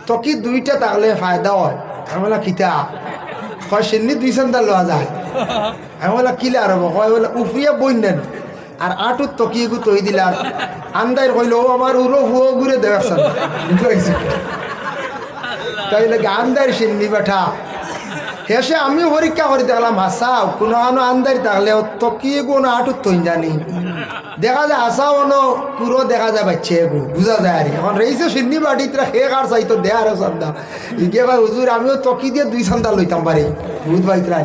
তকি দুইটা থাকলে ফায়দা হয়। আমি বলা কিতা কয় সিন্নি 2 চান্দা লওয়া যায়। আমি বলা কিলা আর কয় বলে উফরিয়া বই নেন আর আটুর তকি এগু তৈ দিলার আন্দাই কইল ও আমার উড়ো হুয়ো ঘুরে দেখছেন তাই লাগে আন্দার সিন্নি বেঠা হেসে আমি পরীক্ষা করে দেখলাম হাসাও কোনো আনো আন্দার থাকলে তকি এগু না আটুর তৈ জানি দেখা যায় হাসাও অনো পুরো দেখা যায় বাচ্চা এগু বুঝা যায় আর এখন রয়েছে সিন্নি বাটিতরা হে কার চাইতো দে আরো চান্দা ইকে ভাই হুজুর আমিও তকি দিয়ে 2 চান্দা লইতাম পারি বুধ ভাইতরা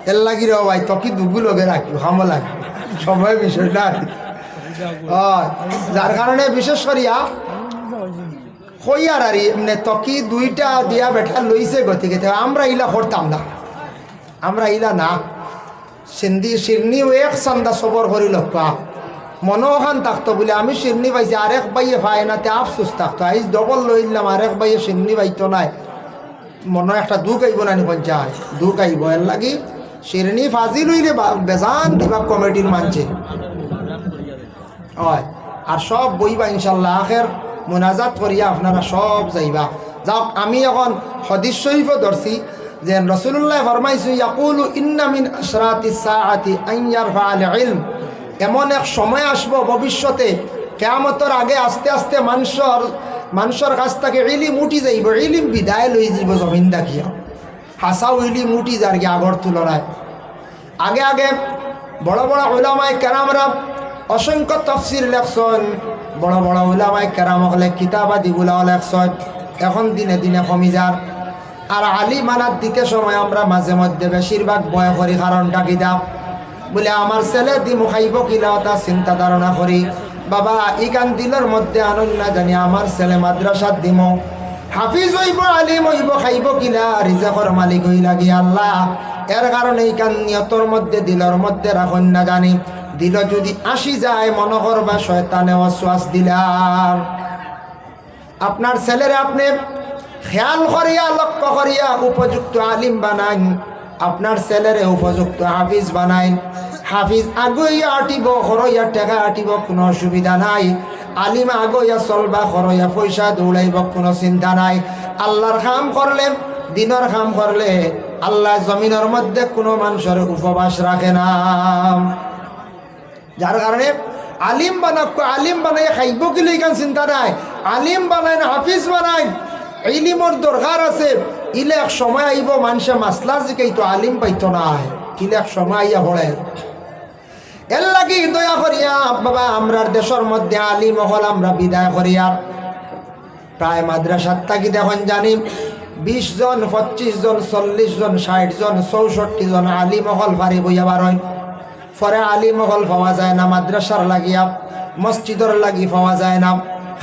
এর লাগি রে ভাই তকি দুগু লগে রাখি হামো লাগে সময় বিষয়টা যার কারণে বিশেষ করিয়া হইয়ার আর এমনি তকি 2টা দিয়া বেঠা লইছে গতিকে আমরা ইলা করতাম না আমরা ইলা না সিন্ধি শিরনি এক চান্দা সবর করি লক্ষ্যা মনোখান থাকতো বলে আমি শিরনি পাইছি আরেক বাইয়ে পায় না তে আফসুস থাকতো আইস ডবল লইলাম আরেক বাইয়ে শিরনি পাইতো নাই মনে একটা দুঃখ আইব না পঞ্চায়েত দুঃখ আইব এর লাগি শিরনি ফাজি লইলে বেজান দিবা কমিটির মানছে হয় আর সব বইবা ইনশাল্লাহ আখের মোনাজাত করিয়া আপনারা সব যাইবা যাও। আমি এখন হাদিস শরীফ ধরছি যে রাসূলুল্লাহ ফরমাইছে ইয়াকুলু ইন্না মিন আশরাতিস সাআতি আন ইয়ারফা'আল ইলম, এমন এক সময় আসবো ভবিষ্যতে কিয়ামতের আগে আস্তে আস্তে মানুষের কাছ থেকে ইলম উঠি যাইব, ইলম বিদায় লই যাব জমিন দেখিয়া হাসাও ইলম উঠি যার কি আগর তুলনায়। আগে আগে বড় বড় উলামায়ে কেরামরা অসংখ্য তাফসীর লেখছেন, বড় বড় উলামায়ে কেরাম হলে কিতাবাদিগুলা লেখছেন, এখন দিনে দিনে কমি যার। আর আলিম আনার দিকে সময় আমরা মাঝে মধ্যে বেশিরভাগ ভয় করি, কারণটা কিতা বলে আমার ছেলে দিমু খাইব কিলা তা চিন্তা ধারণা করি। বাবা ইকান দিলের মধ্যে আনন্দ না জানি আমার ছেলে মাদ্রাসাত দিমু হাফিজ হইব আলিম হইব খাইব কিলা রিজাকর মালিক হই লাগি আল্লাহ। এর কারণে ইকান নিয়তর মধ্যে দিলের মধ্যে রাখুন না জানি, দিল যদি আসি যায় মনে করবা শয়তানে ওয়াসওয়াস দিলাম। আপনার ছেলেরে আপনি খেয়াল করিয়া লক্ষ্য করিয়া উপযুক্ত আলিম বানাইন, আপনার ছেলেরে উপযুক্ত হাফিজ বানাইন। হাফিজ আগইয়া আটিব খরইয়া টেকা আটিব কোনো অসুবিধা নাই, আলিম আগইয়া চলবা খরইয়া পয়সা দৌড়াইব কোনো চিন্তা নাই। আল্লাহর কাম করলে দিনের কাম করলে আল্লাহ জমিনের মধ্যে কোনো মানুষের উপবাস রাখে না। যার কারণে আলিম বানাক, আলিম বানাই খাইব কিলো ইকান চিন্তা নাই, আলিম বানাইন হাফিজ বানাইন। ইলিমর দরকার আছে, ইলে এক সময় আইব মানুষে মাসলা জিকাইতো আলিম পাইতো না, ইলে এক সময় আইয়া পড়ে। এর লাগি দয়া করিয়া বাবা আমরার দেশের মধ্যে আলিম হল আমরা বিদায় করিয়া প্রায় মাদ্রাসার থাকি দেখুন জানি 20 জন 25 জন 40 জন 60 জন 64 জন আলিম হল পারি বইয়া বারোয়। পরে আলিম হল পাওয়া যায় না, মাদ্রাসার লাগিয়া মসজিদর লাগি পাওয়া যায় না।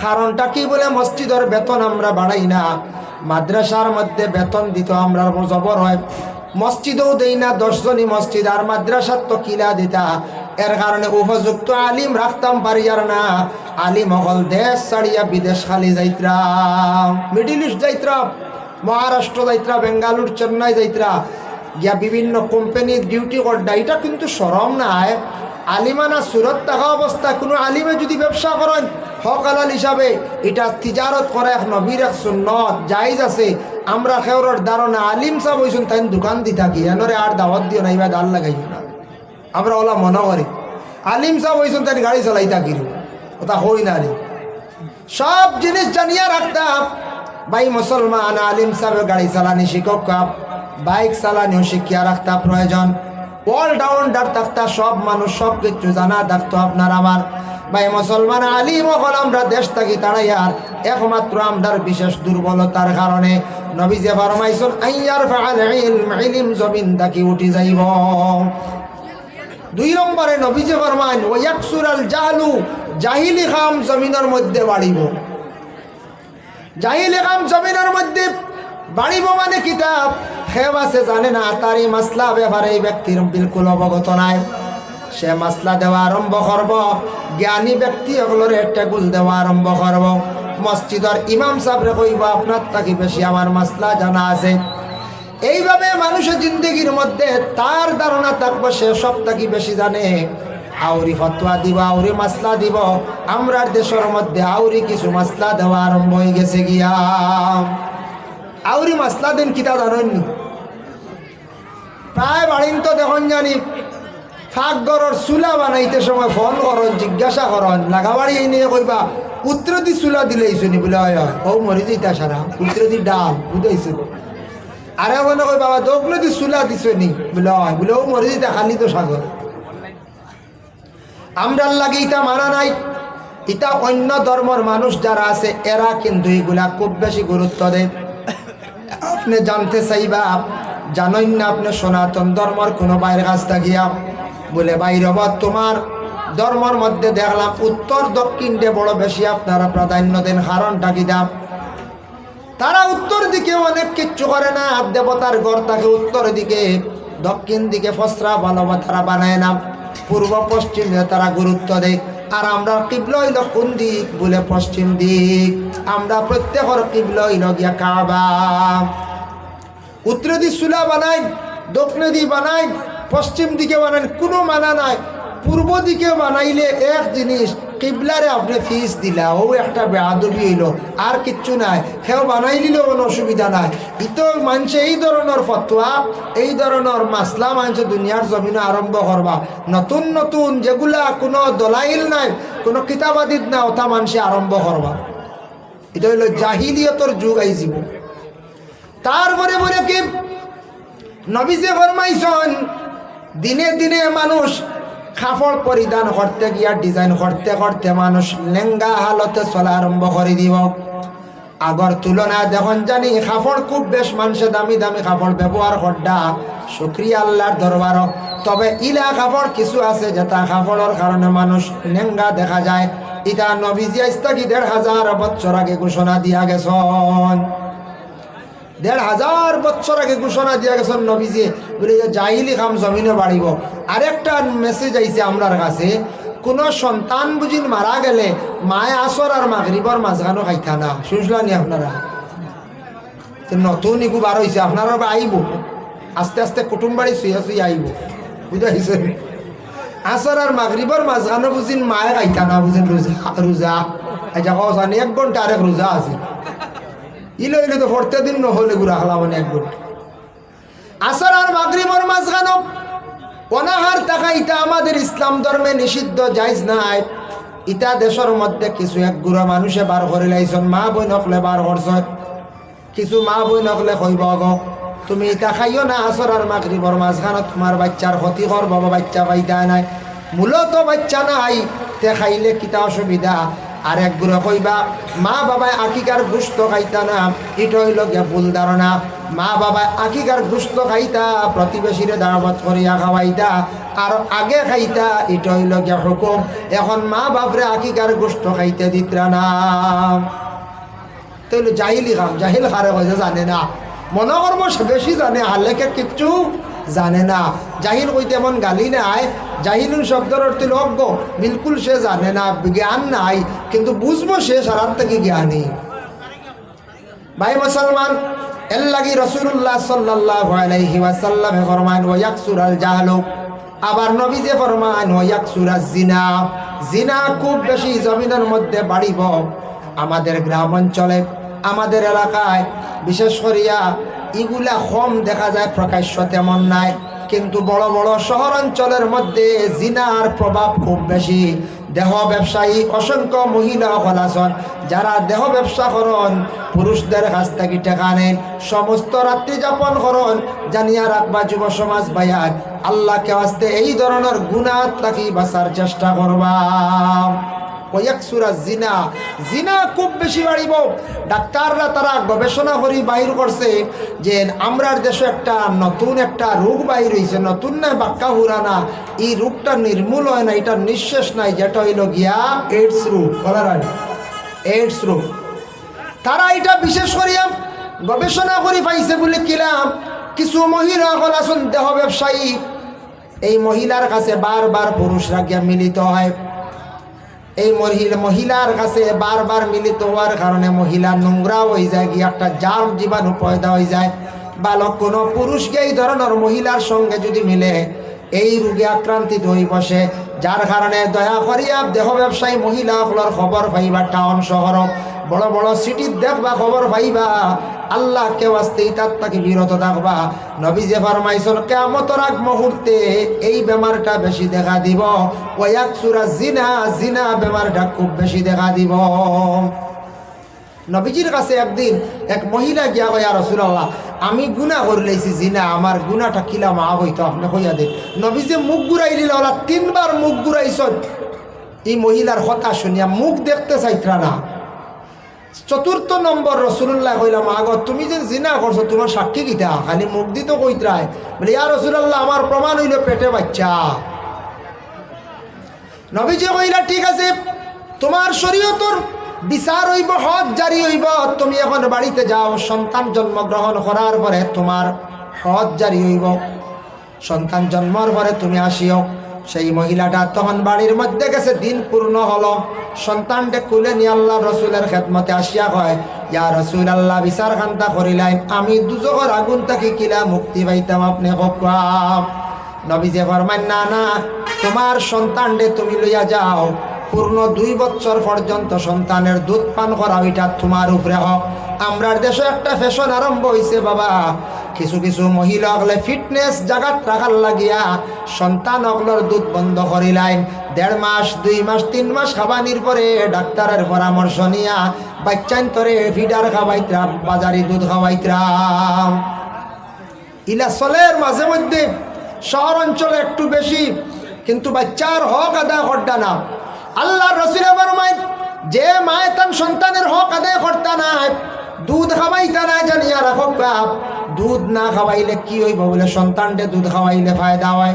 কারণটা কি বলে মসজিদের বেতন আমরা বাড়াই না, মাদ্রাসার মধ্যে বেতন দিত আমরা জবর হয়, মসজিদেও দেই না 10 জনই মসজিদ আর মাদ্রাসার তো কিলা দিতা। এর কারণে উপযুক্ত আলিম রাখতাম পারি আর না, আলিম হল দেশ ছাড়িয়া বিদেশ খালি যাইত্রা, মিডিল ইস্ট যাইত্রা, মহারাষ্ট্র যাইত্রা, বেঙ্গালুর চেন্নাই যাইত্রা গিয়া বিভিন্ন কোম্পানির ডিউটি করডা। এটা কিন্তু শরম নাই, আলিমানা সুরত থাকা অবস্থা কোনো আলিমে যদি ব্যবসা করেন হক হালাল হিসাবে এটা তিজারত করে এক নবীর এক সুন্নত জায়েজ আছে। আমরা খেওরের ধারণা আলিম সাহেব হইছেন তাই দোকান দি থাকি এনরে আর দাওয়াত দিও না, এবার দাল লাগাই না, আমরা ওলা মনে করি আলিম সাহেব হইছেন তাই গাড়ি চালাই থাকি, ওটা হই না রে। সব জিনিস জানিয়া রাখতাম ভাই মুসলমান, আলিম সাহেবের গাড়ি চালানি শিক্ষক, বাইক চালানিও শিখিয়া রাখতা প্রয়োজন, অলরাউন্ডার থাকতা সব মানুষ সব কিছু জানা থাকতো আপনার আমার। ভাই মুসলমান আলিম হল আমরা দেশ থাকি তাড়াইয়ার একমাত্র আমরার বিশেষ দুর্বলতার কারণে নবীজি ফরমাইছেন আইয়ার ফাআল ইলম, ইলম জমিন থাকি উঠি যাইব। 2 নম্বরে নবীজি ফরমান ওয়াকসুরাল জাহলু, জাহিলি কাম জমিনের মধ্যে বাড়িব। জাহিলি কাম জমিনের মধ্যে বাড়িব মানে কিতাব খেব আছে জানে না, তার এই মাসলা ব্যাপারে এই ব্যক্তির বিলকুল অবগত নাই, সে মাসলা দেওয়া আরম্ভ করব, জ্ঞানী ব্যক্তি এগুলোর টেগুল দেওয়া আরম্ভ করব। মসজিদের ইমাম সাহেবরে কইব আপনার থাকি বেশি আমার মাসলা জানা আছে। এইভাবে মানুষের জিন্দগির মধ্যে তার ধারণা থাকবো সে সব থাকি বেশি জানে, আউরি ফতোয়া দিব, আউরি মাসলা দিব। আমরার দেশের মধ্যে আউরি কিছু মাসলা দেওয়া আরম্ভ হয়ে গেছে গিয়া। মাসলা দিন কিতা জানেননি প্রায় বাড়িন তো দেখুন জানি ফাঁক গড়র চুলা বানাইতে সময় ফোন করন জিজ্ঞাসা করন লাগাবাড়ি এই নিয়ে কইবা উত্তর দি চুলা দিলেইছো নি বলে হয় ও মরি যেটা সারা উত্তর দি ডাল বুঝাইছো আরে মনে কই বাবা দোকলে দি চুলা দিছো নি বলে হয় বলে ও মরি যেটা খালি তো সাগর আমরার লাগে ইটা মানা নাই। ইটা অন্য ধর্মের মানুষ যারা আছে এরা কিন্তু এগুলা খুব বেশি গুরুত্ব দেয়। আপনি জানতে চাইবা জানেন না আপনি সনাতন ধর্মের কোনো বাইরের কাছ গিয়া বলে বাইরে তোমার ধর্মের মধ্যে দেখলাম উত্তর দক্ষিণে বড় বেশি আপনারা প্রাধান্য দেন, কারণটা কি দাম? তারা উত্তর দিকে অনেক কিচ্ছু করে না, দেবতার ঘর থাকে উত্তর দিকে, দক্ষিণ দিকে ফসরা ভালো তারা বানায় না, পূর্ব পশ্চিমে তারা গুরুত্ব দেয়। আর আমরা কিবলা হইল কোন দিক বলে পশ্চিম দিক, আমরা প্রত্যেকের কিবলা হইল গিয়া কাবা। উত্তর দিক চুলা বানাই, দক্ষিণ দিক বানাই, পশ্চিম দিকে বানাই, কোনো মানা নাই। পূর্ব দিকে বানাইলে এক জিনিস, কিবলারে আপনি ফিস দিলা, ও একটা বেআদবি হইল, আর কিচ্ছু নাই। সেও বানাই দিলেও কোনো অসুবিধা নাই। ইতো মানুষে এই ধরনের ফতোয়া, এই ধরনের মাসলা মানুষে দুনিয়ার জমিনে আরম্ভ করবা। নতুন নতুন যেগুলা কোনো দলাইল নাই, কোনো কিতাবাদিত না, ওটা মানুষে আরম্ভ করবা। এটা হইল জাহিলিয়তর যুগ আইজিব। তারপরে বলে কি নবীজে ফরমাইছেন, দিনে দিনে মানুষ কাপড় পরিধান করতে গিয়া ডিজাইন করতে করতে মানুষ লেঙ্গা হালতে চলা আরম্ভ করে দিব। আগর তুলনায় দেখুন জানি কাপড় খুব বেশ মানুষে দামি দামি কাপড় ব্যবহার করডা, শুকরিয়া আল্লাহর দরবার। তবে ইলা কাপড় কিছু আছে যেটা কাপড়ের কারণে মানুষ লেঙ্গা দেখা যায়। এটা নবীজি আজকে ১,৫০০ বছর আগে ঘোষণা দিয়া গেছেন। ১,৫০০ বছর আগে ঘোষণা দিয়া গেছেন নবীজি, বলে যে জাহিলি কাম জমিনে বাড়িব। আরেকটা মেসেজ আইছে আমরার কাছে, কোন সন্তান বুঝিন মারা গেলে মায় আসর আর মাগরিবর মাঝখানো খাইতা না। শুনলানি আপনারা? নতুন ইগু বার হয়েছে, আপনারা আইব আস্তে আস্তে কুটুম বাড়ি শুয়ে শুয়ে আইব, বুঝাইছে? আসর আর মাগরিবর মাঝখানো বুঝিন মায়ে খাইতা না, বুঝিন রোজা আচ্ছা কানি ১ ঘন্টা আরেক রোজা আছে। ইলো ইলো তো ফরতে দিন নহলে গুড়া খালা মানে ১ ঘন্টা। আসর আর মাগরিবর মাঝখানো অনাহার টাকা, ইটা আমাদের ইসলাম ধর্মে নিষিদ্ধ, জায়জ নাই। ইটা দেশের মধ্যে কিছু এক গুড়া মানুষে বার করে লাইছন, মা বই নকলে বার করছ। কিছু মা বই নকলে কইব গো তুমি ইটা খাইও না আসর আর মাগরিবর মাঝখানো, তোমার বাচ্চার ক্ষতি কর, বাবা বাচ্চা পাইতা নাই। মূলত বাচ্চা নাই তে খাইলে কিতা অসুবিধা। আর এক গুড়া কইবা মা বাবায় আকিকার গুস্ত খাইতা না, এটা হইল গিয়া ভুল ধারণা। মা বাবায় আকিকার গুস্ত খাইতা, প্রতিবেশীরে দাওয়াত করিয়া খাওয়াইতা, আর আগে খাইতা, এটা হইল গিয়া হুকুম। এখন মা বাপরে আকিকার গুস্ত খাইতে দিতরা না, তো জাহিলি খাম। জাহিল খারে কইছে জানে না, মনোকর্ম বেশি জানে, হালেকে কিচ্ছু জানে না। জাহিল কইতে এমন গালি নাই, জাহিলুন শব্দের অর্থ অজ্ঞ, বিলকুল সে জানে না, জ্ঞান নাই, কিন্তু বুঝবো সে সারার থেকে জ্ঞানী। ভাই মুসলমান, এর লাগি রাসূলুল্লাহ সাল্লাল্লাহু আলাইহি ওয়াসাল্লামে ফরমান ওয়া ইয়াকসুরাল জাহলু, আবার নবীজি ফরমান ওয়া ইয়াকসুরাজ জিনা। জিনা খুব বেশি জমিনের মধ্যে বাড়িব। আমাদের গ্রাম অঞ্চলে, আমাদের এলাকায় বিশেষ করিয়া এগুলা কম দেখা যায়, প্রকাশ্য তেমন নাই, কিন্তু বড় বড় শহর অঞ্চলের মধ্যে জিনার প্রভাব খুব বেশি। দেহ ব্যবসায়ী অসংখ্য মহিলা হলাসন, যারা দেহ ব্যবসা করন, পুরুষদের কাছ থেকে টাকা নেন, সমস্ত রাত্রি যাপন করন। জানিয়া রাখবা যুব সমাজ ভাইয়ার, আল্লাহকে আসতে এই ধরনের গুনাহ থাকি বাঁচার চেষ্টা করবা। জিনা, জিনা খুব বেশি বাড়িব। ডাক্তাররা তারা গবেষণা করে বাহির করছে যে আমরার দেশে একটা নতুন একটা রোগ বাহির হয়েছে, নতুন নয় বাক্কা হুরানা, এই রোগটা নির্মূল হয় না, এটা নিঃশেষ নাই, যেটা হইল গিয়া এইডস রোগ, এইডস রোগ। তারা এটা বিশেষ করিয়া গবেষণা করে পাইছে বলে কিলাম, কিছু মহিলা আসুন দেহ ব্যবসায়ী, এই মহিলার কাছে বারবার পুরুষরা গিয়া মিলিত হয়। এই মহিলার কাছে বারবার মিলিত হওয়ার কারণে মহিলা নোংরা হয়ে যায়, গিয়ে একটা জার্ম জীবাণু পয়দা হয়ে যায়। বালক কোনো পুরুষকে এই ধরনের মহিলার সঙ্গে যদি মিলে, এই রোগে আক্রান্তিত হয়ে বসে, যার কারণে দয়া করিয়া দেহ ব্যবসায়ী মহিলাগুলোর খবর পাইবা, টাউন শহর বড় বড় সিটির দেখবা খবর পাইবা, আল্লাহ কে ওয়াস্তে ইতার থেকে বিরত থাকবা। নবী যে ফরমাইছেন কিয়ামতের আগ মুহূর্তে এই বেমারটা বেশি দেখা দিব, ওয়াকসুরা জিনা, জিনা বেমারটা খুব বেশি দেখা দিব। নবীজির কাছে একদিন এক মহিলা গিয়া কয়, ইয়া রাসূলুল্লাহ, আমি গুনাহ করে লইছি জিনা, আমার গুনাহটা কিলা মাফ হইতো, আপনি কইয়া দেন। নবীজি মুখ ঘুরাইলি, ওলা 3 বার মুখ ঘুরাইছেন। এই মহিলার কথা শুনিয়া মুখ দেখতে চাইত্রা না। 4th নম্বর রাসূলুল্লাহ কইলাম, আগো তুমি যে জিনা করছো তোমার সাক্ষী কিতা, খালি মুখ দিত কইত্রায়। বলে, ইয়া রাসূলুল্লাহ, আমার প্রমাণ হইল পেটে বাচ্চা। নবীজি কইলা, ঠিক আছে, তোমার শরীয়তর বিচার হইব, হজ জারি হইব, তুমি এখন বাড়িতে যাও, সন্তান জন্মগ্রহণ করার পরে তোমার হজ জারি হইব, সন্তান জন্মর পরে তুমি আসিও। সেই মহিলাটা তখন বাড়ির মধ্যে গেছে, দিন পূর্ণ হলো, সন্তানটা কুলে নিয়ে আল্লাহ রসুলের খেদমতে আসিয়া কয়, ইয়া রাসূলুল্লাহ, বিচার খান্তা করিলাম, আমি দুজকের আগুন থেকে কিলা মুক্তি পাইতাম, আপনি কম। নবীজি ফরমান, না না, তোমার সন্তানকে তুমি লইয়া যাও, পূর্ণ 2 বছর পর্যন্ত সন্তানের দুধ পান করা, ওইটা তোমার উপরে হোক। আমরার দেশে একটা ফ্যাশন আরম্ভ হয়েছে বাবা, কিছু কিছু মহিলা হলে ফিটনেস জাগাত রাখার লাগিয়া সন্তান অগলোর দুধ বন্ধ করিলাইন। 1.5 মাস 2 মাস 3 মাস খাবানির পরে ডাক্তারের পরামর্শ নিয়া বাচ্চান্তরে ফিডার খাওয়াইতরাম, বাজারি দুধ খাওয়াইতরাম। ইলা চলের মাঝে মধ্যে শহর অঞ্চলে একটু বেশি, কিন্তু বাচ্চার হক আদায় করতা না। আল্লাহ রসুল ফরমায়, যে মায় তার সন্তানের হক আদায় করতা না, দুধ খাওয়াইতা না, জানিয়া রাখো বাপ, দুধ না খাওয়াইলে কি হইব বলে, সন্তানটা দুধ খাওয়াইলে ফায়দা হয়,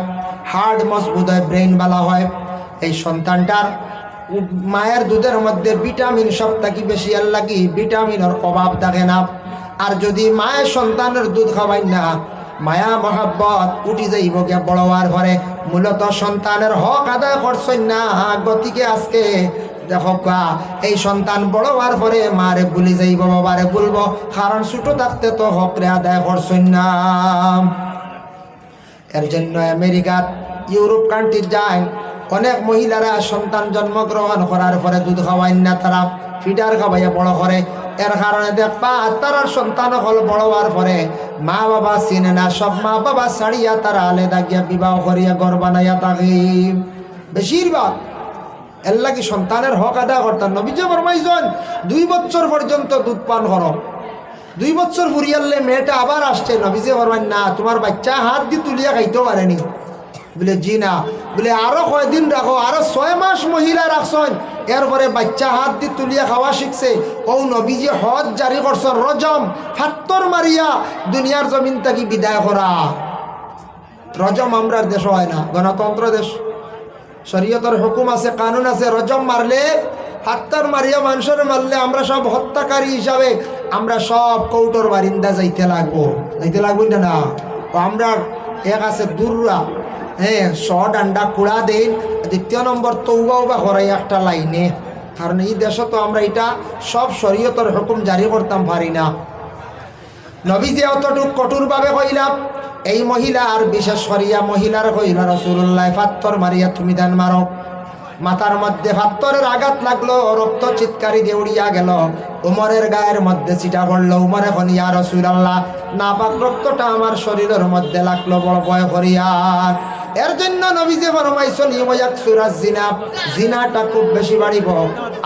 হার্ট মজবুত হয়, ব্রেন ভালো হয়। এই সন্তানটার মায়ের দুধের মধ্যে ভিটামিন সব থাকি বেশি, আর লাগি ভিটামিনের অভাব থাকে না। আর যদি মায়ের সন্তানের দুধ খাওয়াই না, মায়া মহাব্বত উঠি যাইব গিয়া বড় হওয়ার ঘরে, মূলত সন্তানের হক আদায় করছেন না। গতিকে আজকে দেখো এই সন্তান বড় হওয়ার পরে মারে ভুলি যাইব, বাবারে বলবো, কারণ ছোট থাকতে তো হক রে আদায় করছেন না। এর জন্য আমেরিকার, ইউরোপ কান্ট্রি যায়, অনেক মহিলারা সন্তান জন্মগ্রহণ করার পরে দুধ খাওয়াইন না, তারা ফিডার খাওয়াইয়া বড় করে। এর কারণে দেখবা তারার সন্তান হল বড় হওয়ার পরে মা বাবা চিনে না, সব মা বাবা ছাড়িয়া তারা আলাদা গিয়া বিবাহ করিয়া ঘর বানাইয়া থাকে বেশিরভাগ। এর লাগি সন্তানের হক আদায় করতাম। নবীজি ফরমাইছেন 2 বছর পর্যন্ত দুধ পান করো, 2 বছর ফুরিয়ালে মেয়েটা আবার আসছে। নবীজি ফরমাইন, না, তোমার বাচ্চা হাত দিয়ে তুলিয়া খাইতেও পারেনি। বলে, জি না। বলে, আরো কয়দিন রাখো, আরো 6 মাস মহিলা রাখছেন, এরপরে বাচ্চা হাত দিয়ে তুলিয়া খাওয়া শিখছে। ও নবীজি হজ জারি করছেন, রজম ফাত্তর মারিয়া দুনিয়ার জমিন থেকে বিদায় করা। রজম আমরার দেশ হয় না, গণতন্ত্র দেশ, শরীয়তের হুকুম আছে, কানুন আছে। রজম মারলে, ফাত্তর মারিয়া মানুষের মারলে আমরা সব হত্যাকারী হিসাবে আমরা সব কৌটোর বারিন্দা যাইতে লাগবো না। আমরা এক আছে দুর্রা, হ্যাঁ, ডান্ডা কুড়া দেন। 2 নম্বর তৌবাও বা করাই একটা লাইনে, কারণ এই দেশে তো আমরা এটা সব শরীয়তের হুকুম জারি করতাম পারি না। নবীজি অতটুক কঠোরভাবে কইলাম, এই মহিলা আর বিশেষ করিয়া মহিলার কইলা, রাসূলুল্লাহ, পাথর মারিয়া তুমি দান মারো। মাথার মধ্যে পাথরের আঘাত লাগলো, রক্ত চিৎকারি দিয়ে উড়িয়া গেল, উমরের গায়ের মধ্যে ছিটা পড়লো। উমর এখন, ইয়া রাসূলুল্লাহ, নাপাক রক্তটা আমার শরীরের মধ্যে লাগলো, বড় ভয় করিয়া। এর জন্য নবীজি ফরমাইছেন, ইয়াকসুরা জিনা, জিনাটা খুব বেশি বাড়িব।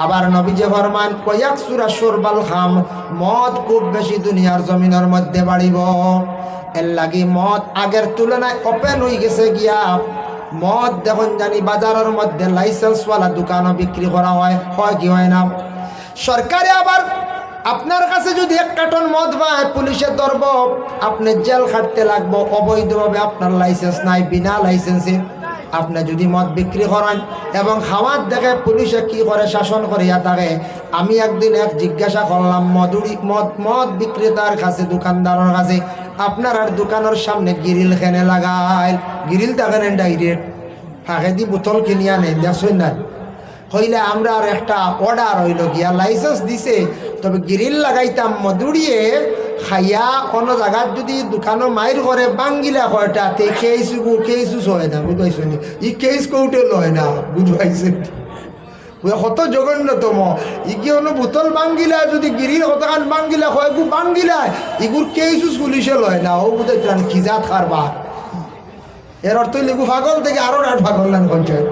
আবার নবীজি ফরমান, ইয়াকসুরা শুরবাল খাম, মদ খুব বেশি দুনিয়ার জমিনের মধ্যে বাড়িব। এর লাগি মদ আগের তুলনায় ওপেন হয়ে গেছে গিয়া। মদ দেখুন জানি বাজারের মধ্যে লাইসেন্সওয়ালা দোকানও বিক্রি করা হয় কি হয় না? সরকারে আবার আপনার কাছে যদি 1 কার্টন মদ পায়, পুলিশে ধরব, আপনি জেল খাটতে লাগবো। অবৈধভাবে আপনার লাইসেন্স নাই, বিনা লাইসেন্সে আপনি যদি মদ বিক্রি করেন এবং খাওয়ার দেখে পুলিশে কি করে শাসন করিয়া থাকে। আমি একদিন জিজ্ঞাসা করলাম মদ বিক্রেতার কাছে, দোকানদারের কাছে, আপনার আর দোকানের সামনে গিরিল খেনে লাগায়, গিরিল থাকেন ডাইরেক্ট ফাঁকে দি বোতল কিনিয়া নেন, দেখছেন না? হইলে আমরা আর একটা অর্ডার হইল গিয়া, লাইসেন্স দিছে, তবে গিরিল লাগাইতাম মধুড়িয়ে খাইয়া কোনো জায়গার যদি দোকানও মাইর করে বাঙ্গিলা কয়টাতে কেইসু হয় না, বুঝবাইছেন? ই কেইস কৌটে লয় না, বুঝবাইছেন? ওই কত জঘন্যতম ইগি হলো বোতল বাঙ্গিলা যদি গিরির কতখান বাঙ্গিলা হয় গু বাঙ্গিলা ইগুর কেইসু পুলিশে লয় না ও বুঝে খিজাত খারবার এর অর্থ লিগু পাগল থেকে আরো রাত পাগল না পঞ্চায়েত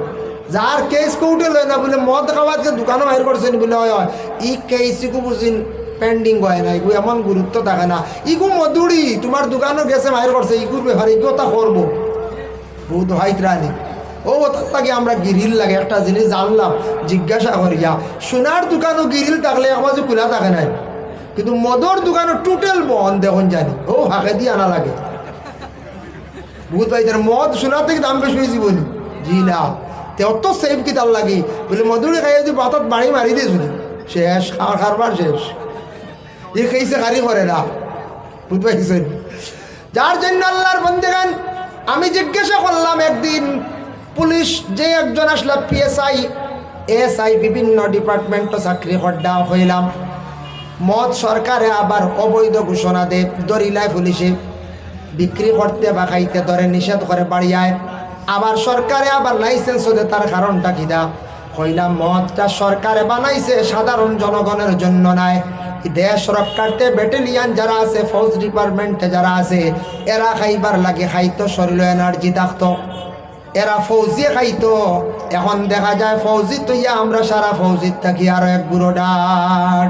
যার কেস কোর্টে লয় না বলে মদ খাওয়ার যে দোকানও বাইর করছেন বলে হয় ই কেস ইগু বুঝিন পেন্ডিং হয় না ইগু এমন গুরুত্ব থাকে না ইগু মধুরি তোমার দোকানও গেছে বাইর করছে ইগুর ব্যাপারে ইগু তা করবো বহুত হাইত রানি ও তাকে আমরা গিরিল লাগে একটা জিনিস জানলাম জিজ্ঞাসা করিয়া সোনার দোকানও গিরিল থাকলে আমার যে খোলা থাকে নাই কিন্তু মদর দোকানও টোটাল বন্ধ দেখুন জানি ও হাঁকে দিয়ে আনা লাগে বহুত পাইতেন মদ সোনার থেকে দাম বেশি হয়েছি বলি জি না তে অত সেফ কি তার লাগে বলে মধুরে খাই যদি বাতাত বাড়ি মারি দিয়ে শুনি শেষ খাওয়া খারবার শেষ এ খেয়েছে খারি করে না বুঝতে পারছেন যার জন্য আল্লাহর বন্দেগান আমি জিজ্ঞাসা করলাম একদিন পুলিশ যে একজন আসলে পিএসআই এসআই বিভিন্ন ডিপার্টমেন্টও চাকরি হড্ডা হইলাম মদ সরকারে আবার অবৈধ ঘোষণা দে দরিলায় পুলিশে বিক্রি করতে বা খাইতে ধরে নিষেধ করে বাড়িয়ায় আবার সরকারে আবার লাইসেন্স দে তার কারণটা কিনা হইলাম মদটা সরকারে বানাইছে সাধারণ জনগণের জন্য নাই দেশ রক্ষার্থে ব্যাটালিয়ান যারা আছে ফৌজ ডিপার্টমেন্টে যারা আছে এরা খাইবার লাগে খাইতো শরীরে এনার্জি থাকতো এরা ফৌজি খাইতো এখন দেখা যায় ফৌজি তো আমরা সারা ফৌজির থাকি আরো এক গুঁড়ো ডাট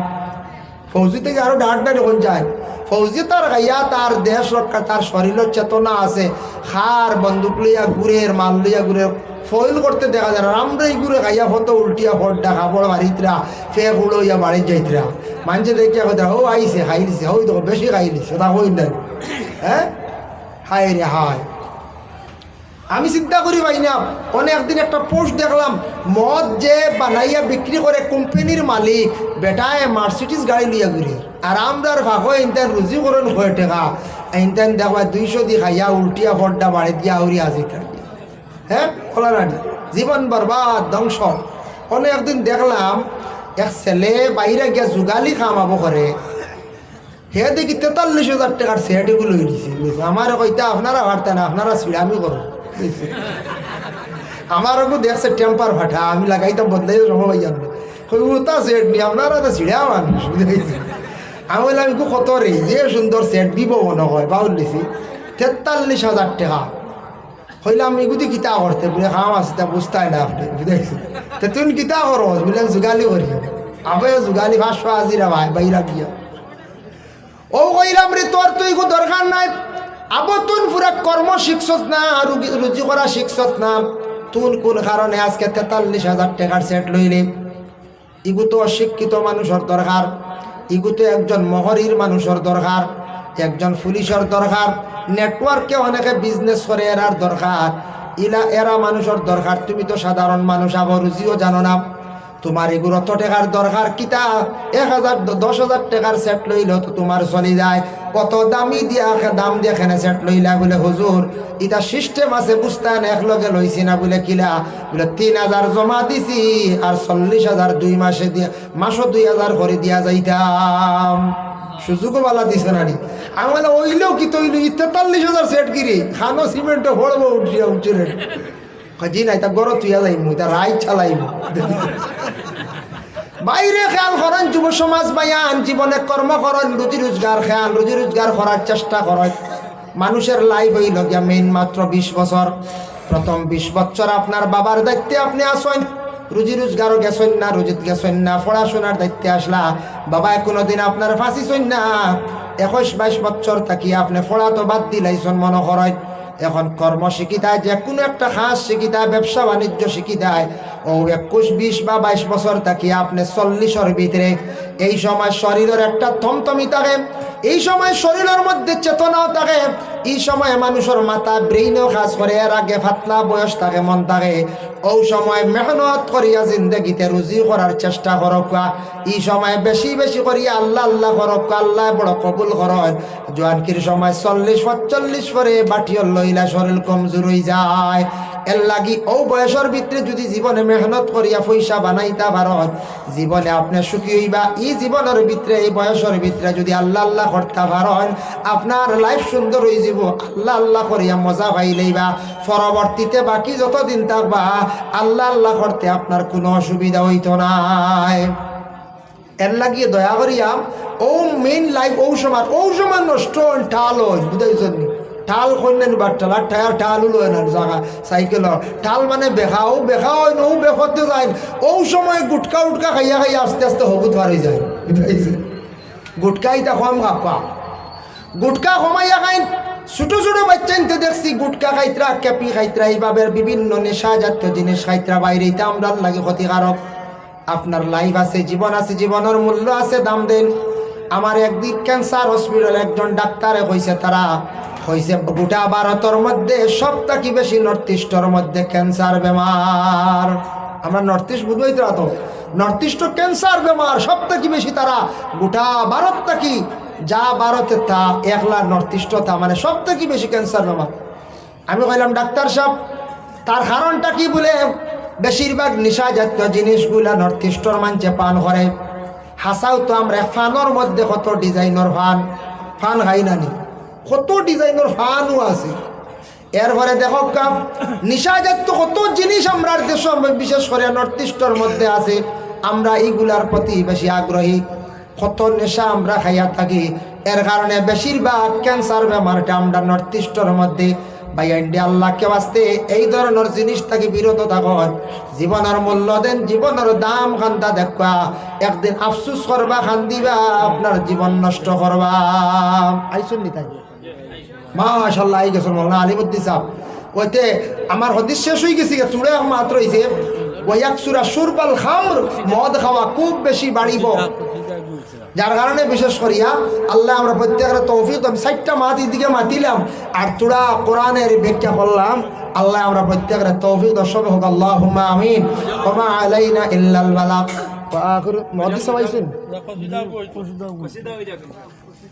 ফৌজি থেকে আরো ডাট ডাট এখন যায় ফৌজি তার খাইয়া তার দেশ রক্ষা তার শরীরের চেতনা আছে খার বন্দুক লইয়া ঘুরের মাল লইয়া ঘুরে ফয়েল করতে দেখা যায় আমরাই ঘুরে খাইয়া হতো উল্টিয়া ফটটা কাপড় মারিতরা ফেক উড়ইয়া বাড়ি যাইতরা মানুষে দেখিয়া কথা ও আইসে খাই দিছে ওই তো বেশি খাই দিছে তা হই না হ্যাঁ হায় রে হায় আমি চিন্তা করি ভাই না অনেকদিন একটা পোস্ট দেখলাম মদ যে বানাইয়া বিক্রি করে কোম্পানির মালিক বেটায় মার্সিডিজ গাড়ি লিয়া ঘুরে আর আমরার ভাগো ইনতেন রুজি করেন হয়ে টেকা ইনতেন দেখবা 200 দি খাইয়া উল্টিয়া ফড্ডা বাড়ি দিয়া আউরি আজি থাকি হ্যাঁ খোলা রানি জীবন বরবাদ ধ্বংস অনেকদিন দেখলাম এক ছেলে বাইরে গিয়া যুগালি খামাবো করে হে দেখি 43,000 টাকার সেটগুলো লই দিছে আমার কইতা আপনারা পারতেন না আপনারা ছিড়ামি করো আমারও দেখছে টেম্পার ফাটা আমি লাগাইতাম বদলাই সময় জানবো ওটা সেট নি আপনারা তো ছিড়া মানুষ বুঝেছি আমি বললাম একটু কত রে যে সুন্দর সেট দিব মনে হয় বাউল দিছি 43,000 টাকা হইলাম এগুলি কিতা করতে বলে খাম আছে তা বুঝতাই না আপনি বুঝেছি তো তুমি কিতা করো বললেন যুগালি করি আবে যুগালি 500 হাজিরা ভাই বাইরা গিয়া ও কইলাম রে তোর তো এগু দরকার নাই আবো তুন পুরা কর্ম শিখছত না রুজি করা শিখছত না তুন কোন কারণে আজকে 43,000 টাকার সেট লইলে ইগু তো অশিক্ষিত মানুষের দরকার ইগু তো একজন মহরির মানুষের দরকার একজন পুলিশের দরকার নেটওয়ার্কে অনেকে বিজনেস করে এরার দরকার এরা মানুষের দরকার তুমি তো সাধারণ মানুষ আবো রুজিও জানো না তোমার এগুলো অত টাকার দরকার কিতা 10,000 টাকার সেট লইলেও তো তোমার চলে যায় কত দামি দিয়া দাম দিয়ে এখানে সেট লইলা বলে হুজুর এটা সিস্টেম আছে বুঝতেন একলগে লইছি না বলে কিলা বলে 3,000 জমা দিছি আর 40,000 2 মাসে দিয়া মাসও 2,000 করে দিয়া যাইতাম সুযোগও বালা দিছে না নি আমি বলে ওইলেও কি তৈল 43,000 সেট কিরে খানো সিমেন্টও ভরবো উঠিয়া উঠে জি নাই তা গড় তুইয়া যাইমু তা রাইট চালাইমু বাইরে খেয়াল করেন যুব সমাজ বায়ান জীবনে কর্ম করেন রুজি রোজগার খেয়াল রুজি রোজগার করার চেষ্টা করেন মানুষের লাইফ হইল গিয়া মেইন মাত্র 20 বছর প্রথম 20 বছর আপনার বাবার দায়িত্বে আপনি আসেন রুজি রোজগারও গেছেন না রুজিত গেছেন না পড়াশোনার দায়িত্বে আসলা বাবা কোনোদিন আপনার ফাঁসিছেন না 21-22 বছর থাকি আপনি পড়া তো বাদ দিলাইছেন মনে করেন এখন কর্ম শিখিতায় যে কোনো একটা খাস শিখিতায় ব্যবসা বাণিজ্য শিখিতায় ও 21-20 বা 22 বছর থাকি আপনি 40-এর ভিতরে এই সময় শরীরের একটা থমথমি থাকে এই সময় শরীরের মধ্যে চেতনাও থাকে এই সময় মানুষের মাথা ব্রেইনও কাজ করে এর আগে ফাতলা বয়স থাকে মন থাকে ও সময় মেহনত করিয়া জিন্দগিতে রুজি করার চেষ্টা করক এই সময় বেশি বেশি করিয়া আল্লাহ আল্লাহ করক আল্লাহ বড় কবুল করেন জোয়ানকির সময় 40-45 পরে বাটিও লইলা শরীর কমজোর হয়ে যায় এর লাগি ও বয়সের ভিতরে যদি জীবনে মেহনত করিয়া পয়সা বানাইতা পারন জীবনে আপনি সুখী হইবা। এই জীবনের ভিতরে এই বয়সের ভিতরে যদি আল্লাহ আল্লাহ করতে পারন আপনার লাইফ সুন্দর হয়ে যাব। আল্লাহ আল্লাহ করিয়া মজা পাইলেইবা পরবর্তীতে বাকি যতদিন থাকবা আল্লাহ আল্লাহ করতে আপনার কোনো অসুবিধা হইতো নাই। এর লাগিয়ে দয়া করিয়া ও মেইন লাইফ ও সময় নষ্ট ঠাল হয় বুঝাইছেন ঠাল কন্যান বা ঠালার টায়ার ঠালও লয় না জায়গা সাইকেল ঠাল মানে বেখা হয় না ও বেফতে যায় ও সময় গুটকা উটকা খাইয়া খাইয়া আস্তে আস্তে হবুত হারি যায় বুঝাইছে। গুটকা ইটা কম খাপা গুটকা কমাইয়া খাই ছোট ছোট বাচ্চা নিতে দেখছি গুটকা খাইতরা ক্যাপি খাইতরা এইভাবে বিভিন্ন নেশা জাতীয় জিনিস খাইতরা বাইরে এটা আমরা লাগে ক্ষতিকারক। আপনার লাইফ আছে জীবন আছে জীবনের মূল্য আছে দাম দেন। আমার একদিক ক্যান্সার হসপিটাল একজন ডাক্তারে কইছে তারা কইছে গোটা ভারতের মধ্যে সবথেকে বেশি নর্থ ইস্টের মধ্যে ক্যান্সার বেমার। আমরা নর্থ ইস্ট বুঝবই তো নর্থ ইস্ট ক্যান্সার বেমার সবথেকে বেশি তারা গোটা ভারত থাকি যা ভারতে তা একলা নর্থ ইস্ট তা মানে সবথেকে বেশি ক্যান্সার বেমার। আমি কইলাম ডাক্তার সাহেব তার কারণটা কি বলে বেশিরভাগ নেশা জাতীয় জিনিসগুলা নর্থ ইস্টর মানছে পান করে। হাসাও তো আমরা ফানোর মধ্যে কত ডিজাইনের ফান খাই নানি কত ডিজাইনের ফানও আছে। এরপরে দেখো কাম নেশা জাতীয় কত জিনিস আমরা দেশ বিশেষ করে নর্থ ইস্টর মধ্যে আছে। আমরা এইগুলার প্রতি বেশি আগ্রহী কত নেশা আমরা খাইয়া থাকি। এর কারণে বেশিরভাগ ক্যান্সার বেমারটা আমরা নর্থ ইস্টর মধ্যে ভাই ইন্ডিয়া আল্লাহকে বাঁচতে এই ধরনের জিনিস থেকে বিরত থাকুন। জীবনের মূল্য দেন জীবনের দাম খান্দা দেখা একদিন আফসুস করবা খান্দিবা আপনার জীবন নষ্ট করবা। আইসুন নি থাকি মাশাআল্লাহ আই গেছেন মৌলানা আলিমুদ্দিন সাহেব ওইতে আমার হদিস শেষ হয়ে গেছি চুড়ে মাত্র হয়েছে ওয়াক সুরা সুরবাল খামর মদ খাওয়া খুব বেশি বাড়িব। যার কারণে বিশেষ করিয়া আল্লাহ আমরা প্রত্যেকের তৌফিক আমি 60টা মাতি দিকে মাতিলাম আর তোরা কোরআনের ব্যাখ্যা করলাম। আল্লাহ আমরা প্রত্যেকের তৌফিক দর্শক হোক আল্লাহুম্মা আমিন। ওমা আলাইনা ইল্লাল বালাগ ওয়া আখির মুহাদ্দিস সাইসুন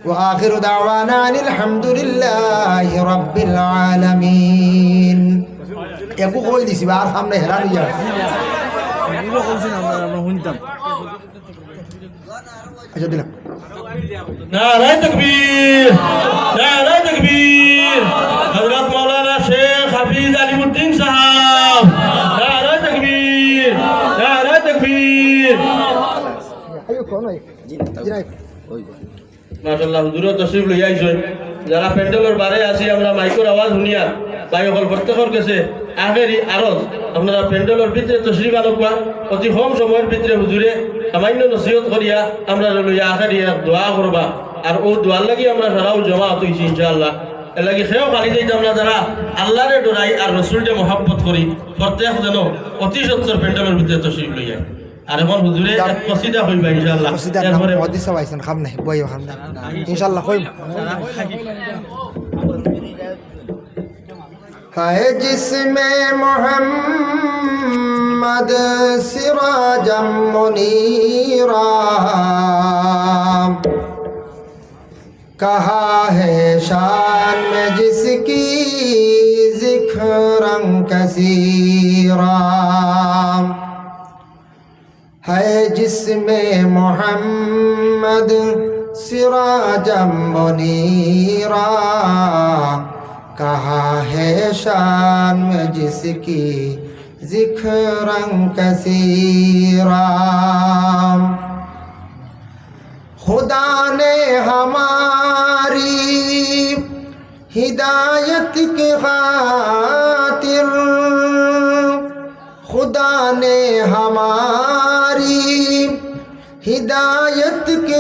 ওয়া আখিরু দাওয়ানা আনিল হামদুলিল্লাহি রাব্বিল আলামিন। একু কই দিছি আর সামনে হেরান হইয়া এগুলো কইছেন আমরা শুনতাম। আচ্ছা দিলাম নারায়ে তাকবীর নারায়ে তাকবীর হযরত মাওলানা শেখ হাফিজ আলিমউদ্দিন সাহেব নারায়ে তাকবীর নারায়ে তাকবীর। আইও কোন হয় জি নাই মাশাআল্লাহ হুজুর তশরিফ লই আইছেন। যারা প্যান্ডেলের বারে আছি আমরা মাইকের আওয়াজ শুনিয়া ভাই সকল প্রত্যেকের কাছে আগেরই আরজ আপনারা প্যান্ডেলের ভিতরে তশরিফ আনবা অতি কম সময়ের ভিতরে হুজুরে সামান্য নসিহত করিয়া আমরা লইয়া আগেরই দোয়া করবা আর ও দোয়ার লাগি আমরা সারাও জমা হইছি ইনশাআল্লাহ। এর লাগি সেও খালি যাইতে আমরা যারা আল্লাহরে ডরাই আর রসুলকে মহাব্বত করি প্রত্যেক যেন অতি সত্তর প্যান্ডেলের ভিতরে তশরিফ লইয়া আর এখন হুজুরে কসিদা হইবা ইনশাআল্লাহ। এরপরে মুহাদ্দিস সাহেব আইছেন খাম নাই বইও খাম না ইনশাআল্লাহ কইম। है जिसमें मोहम्मद सिराजम मुनीरा कहा है शान में जिसकी जिक्रं कसीरा है जिसमें मोहम्मद सिराजम मुनीरा कहा है शान में जिसकी जिक्रं कसीरा। खुदा ने हमारी हिदायत के खातिर खुदा ने हमारी हिदायत के